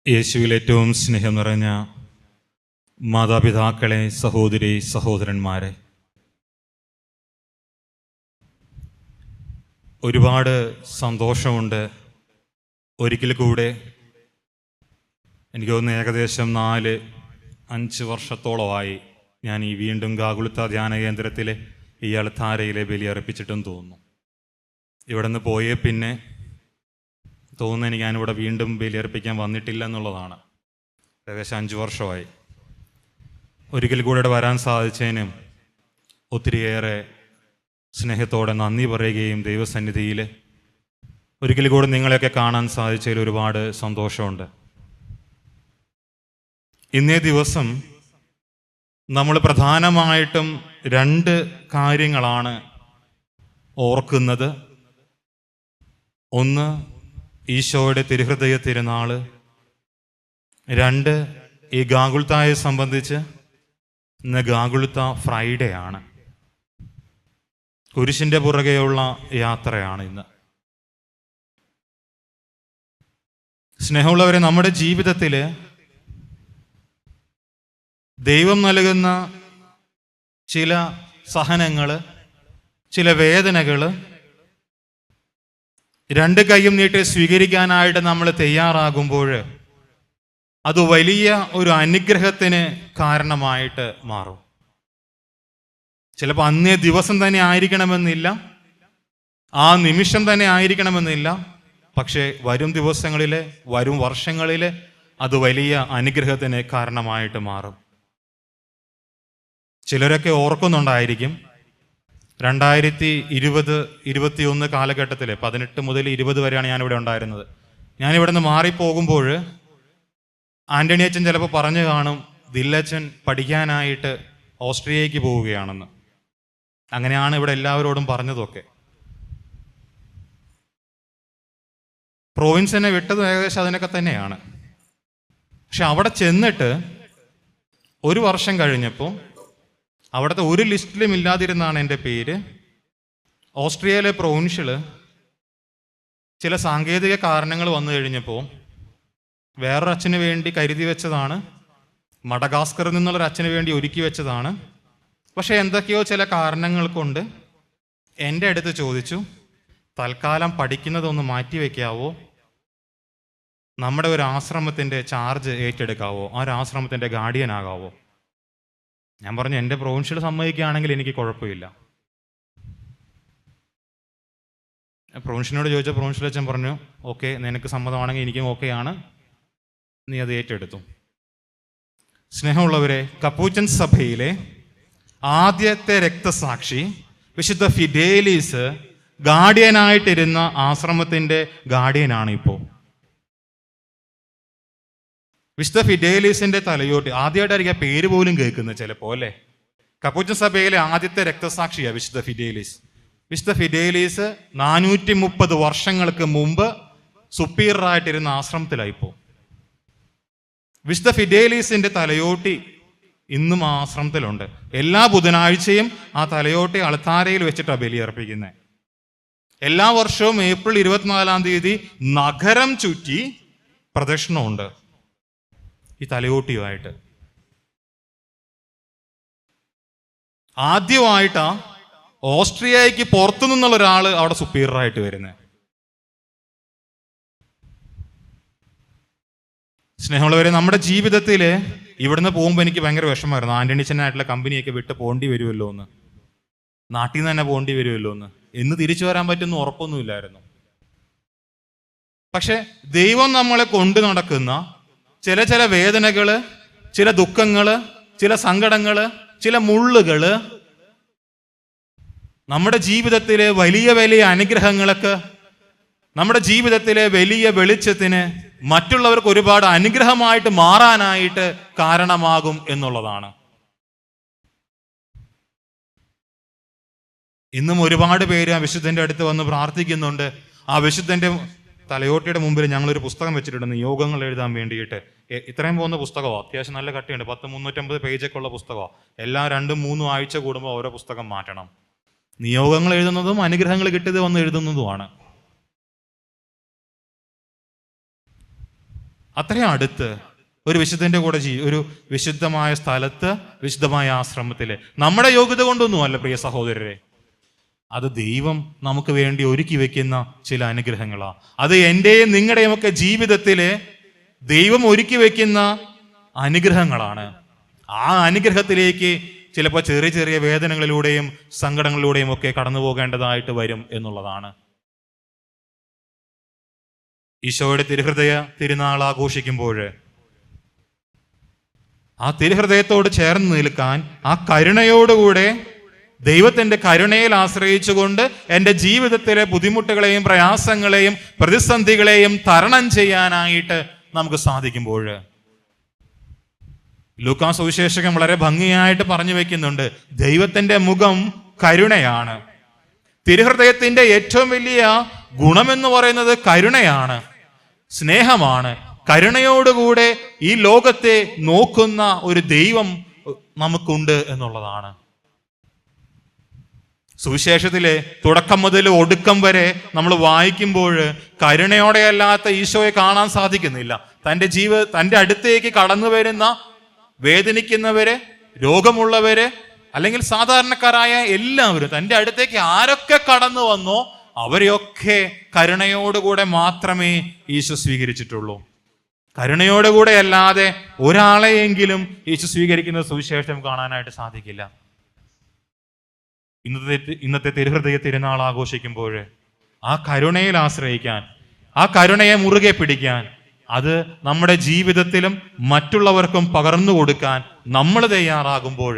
യേശുവിൽ ഏറ്റവും സ്നേഹം നിറഞ്ഞ മാതാപിതാക്കളെ, സഹോദരി സഹോദരന്മാരെ, ഒരുപാട് സന്തോഷമുണ്ട്. ഒരിക്കൽ കൂടെ എനിക്ക് തോന്നുന്നു ഏകദേശം 4-5 വർഷത്തോളമായി ഞാൻ ഈ വീണ്ടും ഗാഗുൽത്ത ധ്യാന കേന്ദ്രത്തിലെ ഈ അൾത്താരയിലെ ബലിയർപ്പിച്ചിട്ടും തോന്നുന്നു. ഇവിടെ നിന്ന് പോയേ പിന്നെ തോന്നുന്നു എനിക്ക് ഞാനിവിടെ വീണ്ടും ബലിയർപ്പിക്കാൻ വന്നിട്ടില്ല എന്നുള്ളതാണ്. ഏകദേശം 5 വർഷമായി. ഒരിക്കൽ കൂടെ ഇവിടെ വരാൻ സാധിച്ചതിനും ഒത്തിരിയേറെ സ്നേഹത്തോടെ നന്ദി പറയുകയും ദൈവസന്നിധിയിൽ ഒരിക്കൽ കൂടെ നിങ്ങളെയൊക്കെ കാണാൻ സാധിച്ചതിൽ ഒരുപാട് സന്തോഷമുണ്ട്. ഇന്നേ ദിവസം നമ്മൾ പ്രധാനമായിട്ടും 2 കാര്യങ്ങളാണ് ഓർക്കുന്നത്. ഒന്ന്, ഈശോയുടെ തിരുഹൃദയ തിരുനാൾ. 2, ഈ ഗാഗുൽത്തായെ സംബന്ധിച്ച് ഇന്ന് ഗാഗുൽത്ത ഫ്രൈഡേ ആണ്. കുരിശിൻ്റെ പുറകെയുള്ള യാത്രയാണ് ഇന്ന്. സ്നേഹമുള്ളവരെ, നമ്മുടെ ജീവിതത്തിൽ ദൈവം നൽകുന്ന ചില സഹനങ്ങൾ, ചില വേദനകൾ 2 കൈയും നീട്ടി സ്വീകരിക്കാനായിട്ട് നമ്മൾ തയ്യാറാകുമ്പോൾ അത് വലിയ ഒരു അനുഗ്രഹത്തിന് കാരണമായിട്ട് മാറും. ചിലപ്പോൾ അന്നേ ദിവസം തന്നെ ആയിരിക്കണമെന്നില്ല, ആ നിമിഷം തന്നെ ആയിരിക്കണമെന്നില്ല. പക്ഷേ വരും ദിവസങ്ങളിൽ, വരും വർഷങ്ങളിൽ അത് വലിയ അനുഗ്രഹത്തിന് കാരണമായിട്ട് മാറും. ചിലരൊക്കെ ഓർക്കുന്നുണ്ടായിരിക്കും, 2020-21 കാലഘട്ടത്തിൽ 18 മുതൽ 20 വരെയാണ് ഞാനിവിടെ ഉണ്ടായിരുന്നത്. ഞാനിവിടെ നിന്ന് മാറിപ്പോകുമ്പോൾ ആൻ്റണി അച്ഛൻ ചിലപ്പോൾ പറഞ്ഞു കാണും, ദില്ലച്ചൻ പഠിക്കാനായിട്ട് ഓസ്ട്രിയയ്ക്ക് പോവുകയാണെന്ന്. അങ്ങനെയാണ് ഇവിടെ എല്ലാവരോടും പറഞ്ഞതൊക്കെ. പ്രോവിൻസിനെ വിട്ടതും ഏകദേശം അതിനൊക്കെ തന്നെയാണ്. പക്ഷെ അവിടെ ചെന്നിട്ട് 1 വർഷം കഴിഞ്ഞപ്പോൾ അവിടുത്തെ ഒരു ലിസ്റ്റിലും ഇല്ലാതിരുന്നാണ് എൻ്റെ പേര്. ഓസ്ട്രിയയിലെ പ്രൊവിൻഷ്യൽ ചില സാങ്കേതിക കാരണങ്ങൾ വന്നു കഴിഞ്ഞപ്പോൾ വേറൊരു അച്ഛന് വേണ്ടി കരുതി വെച്ചതാണ്, മഡഗാസ്കറിൽ നിന്നുള്ളൊരു അച്ഛന് വേണ്ടി ഒരുക്കി വെച്ചതാണ്. പക്ഷേ എന്തൊക്കെയോ ചില കാരണങ്ങൾ കൊണ്ട് എൻ്റെ അടുത്ത് ചോദിച്ചു, തൽക്കാലം പഠിക്കുന്നതൊന്ന് മാറ്റിവെക്കാവോ, നമ്മുടെ ഒരു ആശ്രമത്തിൻ്റെ ചാർജ് ഏറ്റെടുക്കാവോ, ആ ഒരു ആശ്രമത്തിൻ്റെ ഗാർഡിയൻ ആകാവോ. ഞാൻ പറഞ്ഞു, എൻ്റെ പ്രൊവിൻഷ്യൽ സമ്മതിക്കുകയാണെങ്കിൽ എനിക്ക് കുഴപ്പമില്ല. പ്രൊവിൻഷ്യനോട് ചോദിച്ച പ്രൊവിൻഷ്യൽ അച്ഛൻ പറഞ്ഞു, ഓക്കെ, നിനക്ക് സമ്മതമാണെങ്കിൽ എനിക്കും ഓക്കെയാണ്, നീ അത് ഏറ്റെടുത്തു. സ്നേഹമുള്ളവരെ, കപ്പൂച്ചൻ സഭയിലെ ആദ്യത്തെ രക്തസാക്ഷി വിശുദ്ധ ഫിഡേലീസ് ഗാർഡിയനായിട്ടിരുന്ന ആശ്രമത്തിൻ്റെ ഗാർഡിയനാണ് ഇപ്പോൾ. വിശുദ്ധ ഫിഡേലീസിന്റെ തലയോട്ടി ആദ്യമായിട്ടായിരിക്കും ആ പേര് പോലും കേൾക്കുന്നത് ചിലപ്പോൾ, അല്ലേ? കപ്പൂച്ചൻ സഭയിലെ ആദ്യത്തെ രക്തസാക്ഷിയാണ് വിശുദ്ധ ഫിഡേലീസ്. വിശുദ്ധ ഫിഡേലീസ് 430 വർഷങ്ങൾക്ക് മുമ്പ് സുപ്പീരിയറായിട്ടിരുന്ന ആശ്രമത്തിലായിപ്പോ. വിശുദ്ധ ഫിഡേലീസിന്റെ തലയോട്ടി ഇന്നും ആ ആശ്രമത്തിലുണ്ട്. എല്ലാ ബുധനാഴ്ചയും ആ തലയോട്ടി അൾത്താരയിൽ വെച്ചിട്ടാണ് ബലിയർപ്പിക്കുന്നത്. എല്ലാ വർഷവും ഏപ്രിൽ 24-ാം തീയതി നഗരം ചുറ്റി പ്രദക്ഷിണമുണ്ട് ഈ തലയോട്ടിയുമായിട്ട്. ആദ്യമായിട്ടാ ഓസ്ട്രിയയ്ക്ക് പുറത്തു നിന്നുള്ള ഒരാൾ അവിടെ സുപ്പീരിയറായിട്ട് വരുന്നത്. സ്നേഹമുള്ളവരെ, നമ്മുടെ ജീവിതത്തിൽ ഇവിടുന്ന് പോകുമ്പോൾ എനിക്ക് ഭയങ്കര വിഷമമായിരുന്നു. ആന്റണിച്ചനായിട്ടുള്ള കമ്പനിയൊക്കെ വിട്ട് പോകേണ്ടി വരുമല്ലോ എന്ന്, നാട്ടിൽ നിന്ന് തന്നെ പോകേണ്ടി വരുമല്ലോ എന്ന് തിരിച്ചു വരാൻ പറ്റുമെന്ന് ഉറപ്പൊന്നുമില്ലായിരുന്നു. പക്ഷെ ദൈവം നമ്മളെ കൊണ്ടു നടക്കുന്ന ചില വേദനകള്, ചില ദുഃഖങ്ങള്, ചില സങ്കടങ്ങള്, ചില മുള്ളുകള് നമ്മുടെ ജീവിതത്തിലെ വലിയ വലിയ അനുഗ്രഹങ്ങൾക്ക്, നമ്മുടെ ജീവിതത്തിലെ വലിയ വെളിച്ചത്തിന്, മറ്റുള്ളവർക്ക് ഒരുപാട് അനുഗ്രഹമായിട്ട് മാറാനായിട്ട് കാരണമാകും എന്നുള്ളതാണ്. ഇന്നും ഒരുപാട് പേര് ആ വിശുദ്ധന്റെ അടുത്ത് വന്ന് പ്രാർത്ഥിക്കുന്നുണ്ട്. ആ വിശുദ്ധന്റെ തലയോട്ടിയുടെ മുമ്പിൽ ഞങ്ങളൊരു പുസ്തകം വെച്ചിട്ടുണ്ട്, നിയോഗങ്ങൾ എഴുതാൻ വേണ്ടിയിട്ട്. ഇത്രയും പോകുന്ന പുസ്തകമാണ്, അത്യാവശ്യം നല്ല കട്ടിയുണ്ട്, 350 പേജൊക്കെ ഉള്ള പുസ്തകമാണ്. എല്ലാ 2-3 ആഴ്ച കൂടുമ്പോൾ ഓരോ പുസ്തകം മാറ്റണം. നിയോഗങ്ങൾ എഴുതുന്നതും അനുഗ്രഹങ്ങൾ കിട്ടിയത് വന്ന് എഴുതുന്നതുമാണ്. അത്രയും അടുത്ത് ഒരു വിശുദ്ധന്റെ കൂടെ ഒരു വിശുദ്ധമായ സ്ഥലത്ത്, വിശുദ്ധമായ ആശ്രമത്തില്. നമ്മുടെ യോഗ്യത കൊണ്ടൊന്നുമല്ല പ്രിയ സഹോദരരെ, അത് ദൈവം നമുക്ക് വേണ്ടി ഒരുക്കി വെക്കുന്ന ചില അനുഗ്രഹങ്ങളാണ്. അത് എൻ്റെയും നിങ്ങളുടെയും ഒക്കെ ജീവിതത്തില് ദൈവം ഒരുക്കി വെക്കുന്ന അനുഗ്രഹങ്ങളാണ്. ആ അനുഗ്രഹത്തിലേക്ക് ചിലപ്പോൾ ചെറിയ ചെറിയ വേദനകളിലൂടെയും സങ്കടങ്ങളിലൂടെയും ഒക്കെ കടന്നു പോകേണ്ടതായിട്ട് വരും എന്നുള്ളതാണ്. ഈശോയുടെ തിരുഹൃദയ തിരുനാൾ ആഘോഷിക്കുമ്പോൾ ആ തിരുഹൃദയത്തോട് ചേർന്ന് നിൽക്കാൻ, ആ കരുണയോടുകൂടെ ദൈവത്തിൻ്റെ കരുണയിൽ ആശ്രയിച്ചുകൊണ്ട് എൻ്റെ ജീവിതത്തിലെ ബുദ്ധിമുട്ടുകളെയും പ്രയാസങ്ങളെയും പ്രതിസന്ധികളെയും തരണം ചെയ്യാനായിട്ട് നമുക്ക് സാധിക്കുമ്പോൾ, ലൂക്കാ സുവിശേഷകൻ വളരെ ഭംഗിയായിട്ട് പറഞ്ഞു വെക്കുന്നുണ്ട്, ദൈവത്തിൻ്റെ മുഖം കരുണയാണ്. തിരുഹൃദയത്തിൻ്റെ ഏറ്റവും വലിയ ഗുണമെന്ന് പറയുന്നത് കരുണയാണ്, സ്നേഹമാണ്. കരുണയോടുകൂടെ ഈ ലോകത്തെ നോക്കുന്ന ഒരു ദൈവം നമുക്കുണ്ട് എന്നുള്ളതാണ്. സുവിശേഷത്തിലെ തുടക്കം മുതൽ ഒടുക്കം വരെ നമ്മൾ വായിക്കുമ്പോൾ കരുണയോടെ അല്ലാത്ത ഈശോയെ കാണാൻ സാധിക്കുന്നില്ല. തൻ്റെ അടുത്തേക്ക് കടന്നു വരുന്ന വേദനിക്കുന്നവര്, രോഗമുള്ളവര്, അല്ലെങ്കിൽ സാധാരണക്കാരായ എല്ലാവരും തൻ്റെ അടുത്തേക്ക് ആരൊക്കെ കടന്നു വന്നോ അവരെയൊക്കെ കരുണയോടുകൂടെ മാത്രമേ ഈശോ സ്വീകരിച്ചിട്ടുള്ളൂ. കരുണയോടുകൂടെ അല്ലാതെ ഒരാളെയെങ്കിലും ഈശോ സ്വീകരിക്കുന്ന സുവിശേഷം കാണാനായിട്ട് സാധിക്കില്ല. ഇന്നത്തെ തിരുഹൃദയ തിരുനാൾ ആഘോഷിക്കുമ്പോൾ ആ കരുണയിൽ ആശ്രയിക്കാൻ, ആ കരുണയെ മുറുകെ പിടിക്കാൻ, അത് നമ്മുടെ ജീവിതത്തിലും മറ്റുള്ളവർക്കും പകർന്നു കൊടുക്കാൻ നമ്മൾ തയ്യാറാകുമ്പോൾ,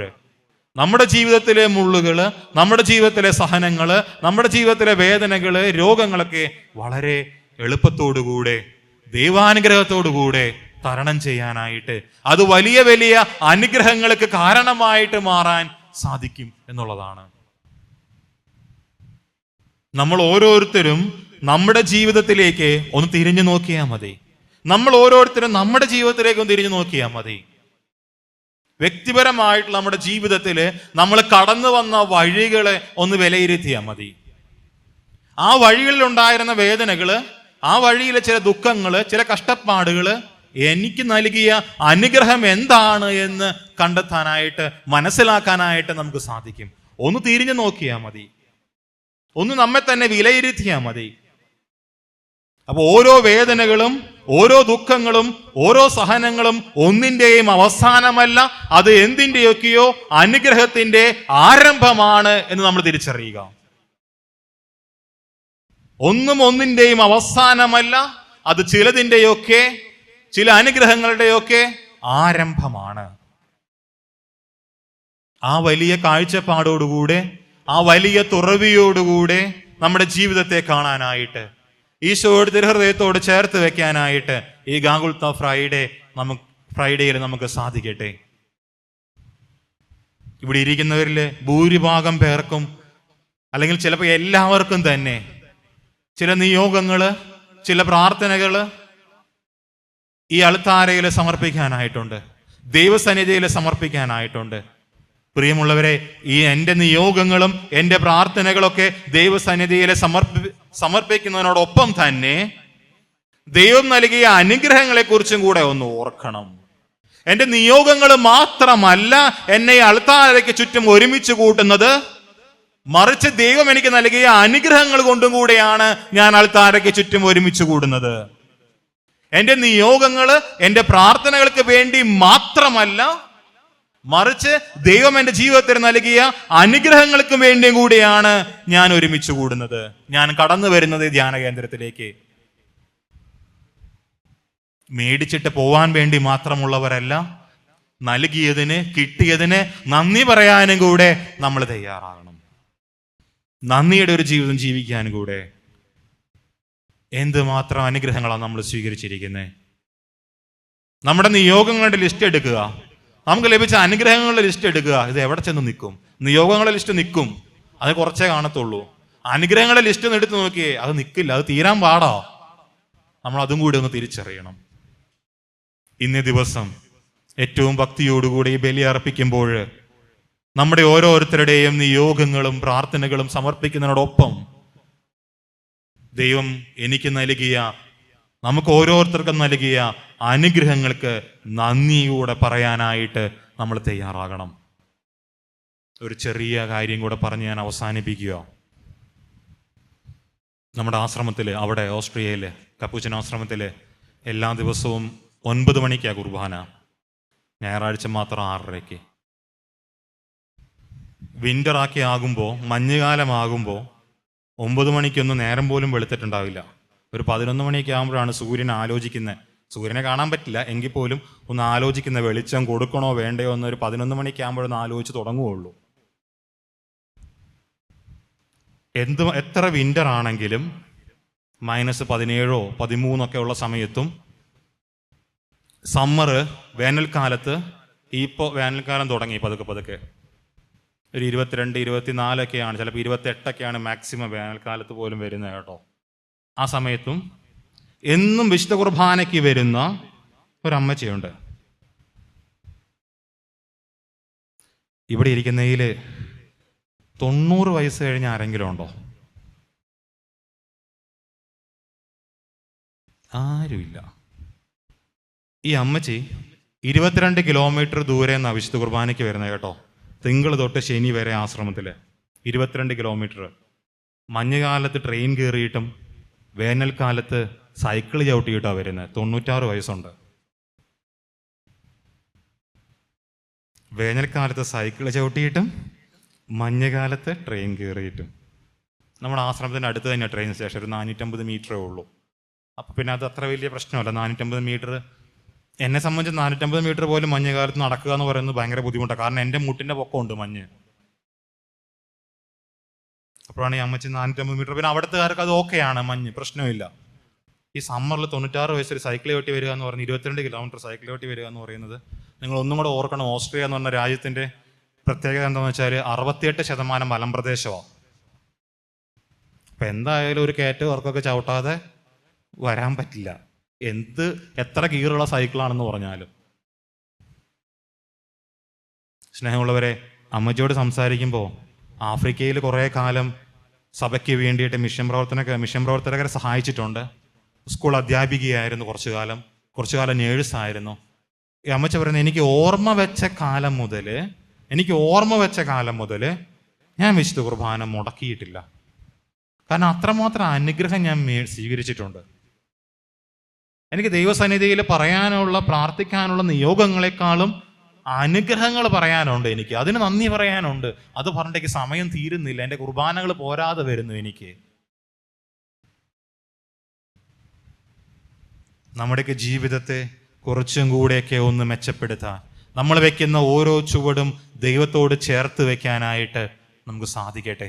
നമ്മുടെ ജീവിതത്തിലെ മുള്ളുകള്, നമ്മുടെ ജീവിതത്തിലെ സഹനങ്ങള്, നമ്മുടെ ജീവിതത്തിലെ വേദനകള്, രോഗങ്ങളൊക്കെ വളരെ എളുപ്പത്തോടുകൂടെ ദൈവാനുഗ്രഹത്തോടുകൂടെ തരണം ചെയ്യാനായിട്ട്, അത് വലിയ വലിയ അനുഗ്രഹങ്ങൾക്ക് കാരണമായിട്ട് മാറാൻ സാധിക്കും എന്നുള്ളതാണ്. നമ്മൾ ഓരോരുത്തരും നമ്മുടെ ജീവിതത്തിലേക്ക് ഒന്ന് തിരിഞ്ഞു നോക്കിയാൽ മതി. നമ്മൾ ഓരോരുത്തരും നമ്മുടെ ജീവിതത്തിലേക്ക് ഒന്ന് തിരിഞ്ഞു നോക്കിയാൽ മതി. വ്യക്തിപരമായിട്ട് നമ്മുടെ ജീവിതത്തിൽ നമ്മൾ കടന്നു വന്ന വഴികളെ ഒന്ന് വിലയിരുത്തിയാൽ മതി. ആ വഴികളിൽ ഉണ്ടായിരുന്ന വേദനകള്, ആ വഴിയിലെ ചില ദുഃഖങ്ങള്, ചില കഷ്ടപ്പാടുകള് എനിക്ക് നൽകിയ അനുഗ്രഹം എന്താണ് എന്ന് കണ്ടെത്താനായിട്ട്, മനസ്സിലാക്കാനായിട്ട് നമുക്ക് സാധിക്കും. ഒന്ന് തിരിഞ്ഞു നോക്കിയാൽ മതി, ഒന്ന് നമ്മെ തന്നെ വിലയിരുത്തിയാൽ മതി. അപ്പൊ ഓരോ വേദനകളും, ഓരോ ദുഃഖങ്ങളും, ഓരോ സഹനങ്ങളും ഒന്നിന്റെയും അവസാനമല്ല, അത് എന്തിൻ്റെയൊക്കെയോ അനുഗ്രഹത്തിന്റെ ആരംഭമാണ് എന്ന് നമ്മൾ തിരിച്ചറിയുക. ഒന്നും ഒന്നിന്റെയും അവസാനമല്ല, അത് ചിലതിൻ്റെയൊക്കെ, ചില അനുഗ്രഹങ്ങളുടെയൊക്കെ ആരംഭമാണ്. ആ വലിയ കാഴ്ചപ്പാടോടുകൂടെ, ആ വലിയ തുറവിയോടുകൂടെ നമ്മുടെ ജീവിതത്തെ കാണാനായിട്ട്, ഈശോയുടെ തിരുഹൃദയത്തോട് ചേർത്ത് വെക്കാനായിട്ട് ഈ ഗാഗുൽത്ത ഫ്രൈഡേയിൽ നമുക്ക് സാധിക്കട്ടെ. ഇവിടെ ഇരിക്കുന്നവരിൽ ഭൂരിഭാഗം പേർക്കും, അല്ലെങ്കിൽ ചിലപ്പോൾ എല്ലാവർക്കും തന്നെ ചില നിയോഗങ്ങള്, ചില പ്രാർത്ഥനകള് ഈ അൾത്താരയിൽ സമർപ്പിക്കാനായിട്ടുണ്ട്, ദൈവസന്നിധിയിൽ സമർപ്പിക്കാനായിട്ടുണ്ട്. പ്രിയമുള്ളവരെ, ഈ എൻ്റെ നിയോഗങ്ങളും എൻ്റെ പ്രാർത്ഥനകളൊക്കെ ദൈവസന്നിധിയിൽ സമർപ്പിക്കുന്നതിനോടൊപ്പം തന്നെ ദൈവം നൽകിയ അനുഗ്രഹങ്ങളെ കുറിച്ചും കൂടെ ഒന്ന് ഓർക്കണം. എൻ്റെ നിയോഗങ്ങൾ മാത്രമല്ല എന്നെ അൾത്താരയ്ക്ക് ചുറ്റും ഒരുമിച്ച് കൂട്ടുന്നത്, മറിച്ച് ദൈവം എനിക്ക് നൽകിയ അനുഗ്രഹങ്ങൾ കൊണ്ടും കൂടെയാണ് ഞാൻ അൾത്താരയ്ക്ക് ചുറ്റും ഒരുമിച്ച് കൂടുന്നത്. എൻ്റെ നിയോഗങ്ങള് എൻ്റെ പ്രാർത്ഥനകൾക്ക് വേണ്ടി മാത്രമല്ല, മറിച്ച് ദൈവം എൻ്റെ ജീവിതത്തിൽ നൽകിയ അനുഗ്രഹങ്ങൾക്ക് വേണ്ടിയും കൂടിയാണ് ഞാൻ ഒരുമിച്ച് കൂടുന്നത്, ഞാൻ കടന്നു വരുന്നത് ധ്യാന കേന്ദ്രത്തിലേക്ക്. മേടിച്ചിട്ട് പോവാൻ വേണ്ടി മാത്രമുള്ളവരല്ല, നൽകിയതിന്, കിട്ടിയതിന് നന്ദി പറയാനും കൂടെ നമ്മൾ തയ്യാറാകണം. നന്ദിയുടെ ഒരു ജീവിതം ജീവിക്കാനും കൂടെ. എന്തുമാത്രം അനുഗ്രഹങ്ങളാണ് നമ്മൾ സ്വീകരിച്ചിരിക്കുന്നത്. നമ്മുടെ നിയോഗങ്ങളുടെ ലിസ്റ്റ് എടുക്കുക, നമുക്ക് ലഭിച്ച അനുഗ്രഹങ്ങളുടെ ലിസ്റ്റ് എടുക്കുക. ഇത് എവിടെ ചെന്ന് നിൽക്കും? നിയോഗങ്ങളുടെ ലിസ്റ്റ് നിൽക്കും, അത് കുറച്ചേ കാണത്തുള്ളൂ. അനുഗ്രഹങ്ങളുടെ ലിസ്റ്റ് ഒന്ന് എടുത്ത് നോക്കിയേ, അത് നിൽക്കില്ല, അത് തീരാൻ പാടാ. നമ്മൾ അതും കൂടി ഒന്ന് തിരിച്ചറിയണം. ഇന്നേ ദിവസം ഏറ്റവും ഭക്തിയോടുകൂടി ഈ ബലി അർപ്പിക്കുമ്പോൾ നമ്മുടെ ഓരോരുത്തരുടെയും നിയോഗങ്ങളും പ്രാർത്ഥനകളും സമർപ്പിക്കുന്നതിനോടൊപ്പം ദൈവം എനിക്ക് നൽകിയ, നമുക്ക് ഓരോരുത്തർക്കും നൽകിയ അനുഗ്രഹങ്ങൾക്ക് നന്ദിയോടെ പറയാനായിട്ട് നമ്മൾ തയ്യാറാകണം. ഒരു ചെറിയ കാര്യം കൂടെ പറഞ്ഞ് ഞാൻ അവസാനിപ്പിക്കുക. നമ്മുടെ ആശ്രമത്തിൽ, അവിടെ ഓസ്ട്രിയയിൽ കപ്പൂച്ചിൻ ആശ്രമത്തിൽ എല്ലാ ദിവസവും 9 മണിക്കാണ് കുർബാന, ഞായറാഴ്ച മാത്രം 6:30. വിൻ്ററാക്കി ആകുമ്പോൾ, മഞ്ഞുകാലമാകുമ്പോൾ 9 മണിക്കൊന്നും നേരം പോലും വെളുത്തിട്ടുണ്ടാവില്ല. ഒരു 11 മണിയൊക്കെ ആകുമ്പോഴാണ് സൂര്യനെ ആലോചിക്കുന്നത്. സൂര്യനെ കാണാൻ പറ്റില്ല എങ്കിൽ പോലും ഒന്ന് ആലോചിക്കുന്ന, വെളിച്ചം കൊടുക്കണോ വേണ്ടയോ എന്നൊരു 11 മണിക്ക് ആകുമ്പോഴൊന്ന് ആലോചിച്ച് തുടങ്ങുകയുള്ളൂ. എത്ര വിൻ്റർ ആണെങ്കിലും -17 -13 ഉള്ള സമയത്തും, സമ്മർ വേനൽക്കാലത്ത്, ഇപ്പോൾ വേനൽക്കാലം തുടങ്ങി പതുക്കെ ഒരു 22, 24 ചിലപ്പോൾ 28 മാക്സിമം വേനൽക്കാലത്ത് പോലും വരുന്നത് കേട്ടോ. ആ സമയത്തും എന്നും വിശുദ്ധ കുർബാനയ്ക്ക് വരുന്ന ഒരമ്മച്ചിയുണ്ട്. ഇവിടെ ഇരിക്കുന്നതിൽ 90 വയസ്സ് കഴിഞ്ഞ ആരെങ്കിലും ഉണ്ടോ? ആരുമില്ല. ഈ അമ്മച്ചി 22 കിലോമീറ്റർ ദൂരെ നിന്നാണ് വിശുദ്ധ കുർബാനയ്ക്ക് വരുന്നത് കേട്ടോ. തിങ്കൾ തൊട്ട് ശനി വരെ ആശ്രമത്തിൽ 22 കിലോമീറ്റർ. മഞ്ഞുകാലത്ത് ട്രെയിൻ കയറിയിട്ടും വേനൽക്കാലത്ത് സൈക്കിൾ ചവിട്ടിയിട്ടാണ് വരുന്നത്. 96 വയസ്സുണ്ട്. വേനൽക്കാലത്ത് സൈക്കിൾ ചവിട്ടിയിട്ടും മഞ്ഞുകാലത്ത് ട്രെയിൻ കയറിയിട്ടും. നമ്മുടെ ആശ്രമത്തിൻ്റെ അടുത്ത് തന്നെ ട്രെയിൻ സ്റ്റേഷൻ, ഒരു 450 മീറ്ററേ ഉള്ളൂ. അപ്പോൾ പിന്നെ അത് അത്ര വലിയ പ്രശ്നമല്ല. 450 മീറ്റർ, എന്നെ സംബന്ധിച്ച് 450 മീറ്റർ പോലും മഞ്ഞുകാലത്ത് നടക്കുക എന്ന് പറയുന്നത് ഭയങ്കര ബുദ്ധിമുട്ടാണ്. കാരണം എൻ്റെ മുട്ടിൻ്റെ പൊക്കമുണ്ട് മഞ്ഞ്. അപ്പോഴാണ് ഈ അമ്മച്ചി 450 മീറ്റർ. പിന്നെ അവിടുത്തുകാർക്ക് അത് ഓക്കെയാണ്, മഞ്ഞ് പ്രശ്നമില്ല. ഈ സമ്മറിൽ 96 വയസ്സിൽ സൈക്കിൾ ചവിട്ടി വരിക എന്ന് പറഞ്ഞ് 22 കിലോമീറ്റർ സൈക്കിൾ ചവിട്ടി വരിക എന്ന് പറയുന്നത്, നിങ്ങൾ ഒന്നും കൂടെ ഓർക്കണം, ഓസ്ട്രിയ എന്ന് പറഞ്ഞ രാജ്യത്തിൻ്റെ പ്രത്യേകത എന്താണെന്ന് വെച്ചാൽ 68% മലമ്പ്രദേശമാണ്. അപ്പം എന്തായാലും ഒരു കയറ്റം വർക്കൊക്കെ ചവിട്ടാതെ വരാൻ പറ്റില്ല, എത്ര ഗിയറുള്ള സൈക്കിളാണെന്ന് പറഞ്ഞാലും. സ്നേഹമുള്ളവരെ, അമ്മച്ചിയോട് സംസാരിക്കുമ്പോൾ ആഫ്രിക്കയിൽ കുറേ കാലം സഭയ്ക്ക് വേണ്ടിയിട്ട് മിഷൻ പ്രവർത്തകരെ സഹായിച്ചിട്ടുണ്ട്. സ്കൂൾ അധ്യാപികയായിരുന്നു കുറച്ചു കാലം നേഴ്സായിരുന്നു. ഈ അമ്മച്ചി പറയുന്നത്, എനിക്ക് ഓർമ്മ വെച്ച കാലം മുതൽ ഞാൻ വിശുദ്ധ കുർബാന മുടക്കിയിട്ടില്ല. കാരണം അത്രമാത്രം അനുഗ്രഹം ഞാൻ സ്വീകരിച്ചിട്ടുണ്ട്. എനിക്ക് ദൈവസന്നിധിയിൽ പറയാനുള്ള, പ്രാർത്ഥിക്കാനുള്ള നിയോഗങ്ങളെക്കാളും അനുഗ്രഹങ്ങൾ പറയാനുണ്ട്. എനിക്ക് അതിന് നന്ദി പറയാനുണ്ട്. അത് പറഞ്ഞിട്ടേക്ക് സമയം തീരുന്നില്ല. എൻ്റെ കുർബാനകൾ പോരാതെ വരുന്നു എനിക്ക്. നമ്മുടെയൊക്കെ ജീവിതത്തെ കുറച്ചും കൂടെയൊക്കെ ഒന്ന് മെച്ചപ്പെടുത്താൻ, നമ്മൾ വെക്കുന്ന ഓരോ ചുവടും ദൈവത്തോട് ചേർത്ത് വെക്കാനായിട്ട് നമുക്ക് സാധിക്കട്ടെ.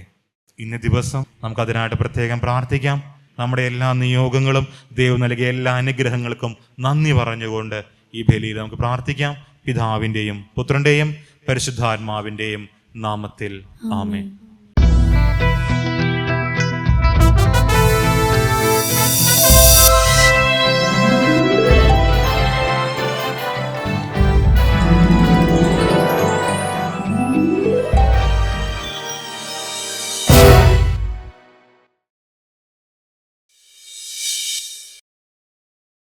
ഇന്ന് ദിവസം നമുക്കതിനായിട്ട് പ്രത്യേകം പ്രാർത്ഥിക്കാം. നമ്മുടെ എല്ലാ നിയോഗങ്ങളും, ദൈവം നൽകിയ എല്ലാ അനുഗ്രഹങ്ങൾക്കും നന്ദി പറഞ്ഞുകൊണ്ട് ഈ ബലിയിൽ നമുക്ക് പ്രാർത്ഥിക്കാം. പിതാവിൻ്റെയും പുത്രൻ്റെയും പരിശുദ്ധാത്മാവിൻ്റെയും നാമത്തിൽ ആമേൻ.